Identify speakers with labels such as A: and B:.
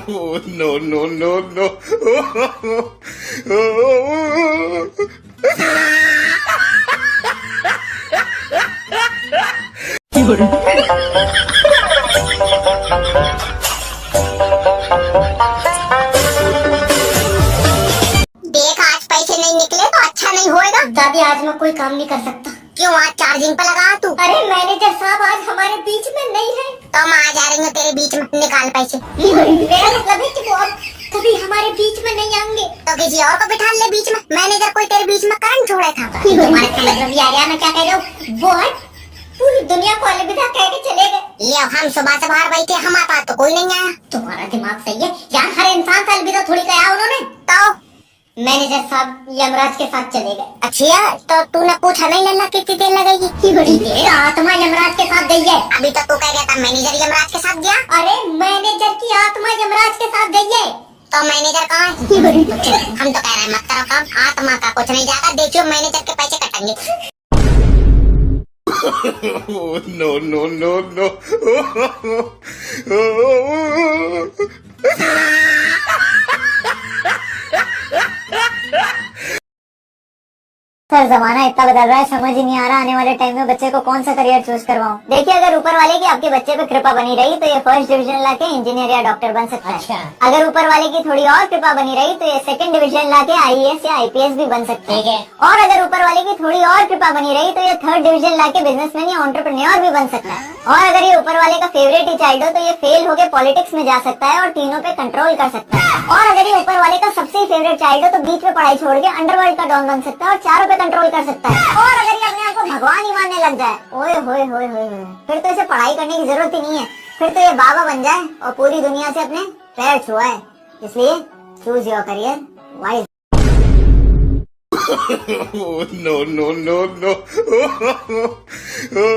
A: Oh, no, no, no, no.
B: देख आज पैसे नहीं निकले तो अच्छा नहीं होएगा।
C: दादी आज मैं कोई काम नहीं कर सकता।
B: क्यों आज चार्जिंग पे लगा तू?
C: अरे मैनेजर साहब आज हमारे बीच में नहीं है।
B: तो हम आ जा रही हूँ तेरे बीच में, निकाल पैसे।
C: मेरा मतलब है कि वो अब कभी हमारे बीच में नहीं आएंगे।
B: तो किसी और को बिठा ले बीच में। मैनेजर कोई तेरे बीच में करंट छोड़ा था।
C: तुम्हारे समझ में भी आ गया मैं क्या कह रहा हूँ। वो है पूरी दुनिया को अलविदा कह के चले गए।
B: ले हम सुबह से बाहर बैठे, हमारे पास तो कोई नहीं आया।
C: तुम्हारा दिमाग सही है यार, हर इंसान से अलविदा थोड़ी कहा उन्होंने।
B: तो
C: मैनेजर साहब यमराज के साथ चले गए।
B: अच्छा तो तूने पूछा नहीं लल्ला कितनी देर लगेगी?
C: बड़ी देर आत्मा यमराज के साथ गई है।
B: अभी तक तो कह रहा था मैनेजर यमराज के साथ गया।
C: अरे मैनेजर की आत्मा यमराज के साथ गई है।
B: तो मैनेजर कहाँ है? हम तो कह रहे हैं मत करो काम, आत्मा का कुछ नहीं जाता। देखियो मैनेजर के पैसे कटेंगे।
A: Oh, no, no, no, no.
C: Sir जमाना इतना बदल रहा है, समझ ही नहीं आ रहा आने वाले टाइम में बच्चे को कौन सा करियर चूज करवाऊं। देखिए अगर ऊपर वाले की आपके बच्चे पे कृपा बनी रही तो ये फर्स्ट डिवीजन लाके इंजीनियर या डॉक्टर बन सकता है। अगर ऊपर वाले की थोड़ी और कृपा बनी रही तो ये सेकंड डिवीजन लाके आईएएस या आईपीएस भी बन सकता है। और अगर ऊपर वाले की थोड़ी और कृपा बनी रही तो ये थर्ड डिवीजन लाके बिजनेसमैन या एंटरप्रेन्योर भी बन सकता है। और अगर ये ऊपर वाले का फेवरेट ही चाइल्ड हो तो ये फेल होके पॉलिटिक्स में जा सकता है और तीनों पे कंट्रोल कर सकता है। और अगर ये ऊपर वाले का सबसे फेवरेट चाइल्ड हो तो बीच में पढ़ाई छोड़ के अंडरवर्ल्ड का डॉन बन सकता है और चारों पे कंट्रोल कर सकता है। और अगर ये अपने आप को भगवान ही मानने लग जाए, ओए होए होए होए होए, फिर तो इसे पढ़ाई करने की जरूरत ही नहीं है। फिर तो ये बाबा बन जाए और पूरी दुनिया से अपने पैर छुआए। इसलिए choose your career wise.
A: Oh, no, no, no, no. Oh.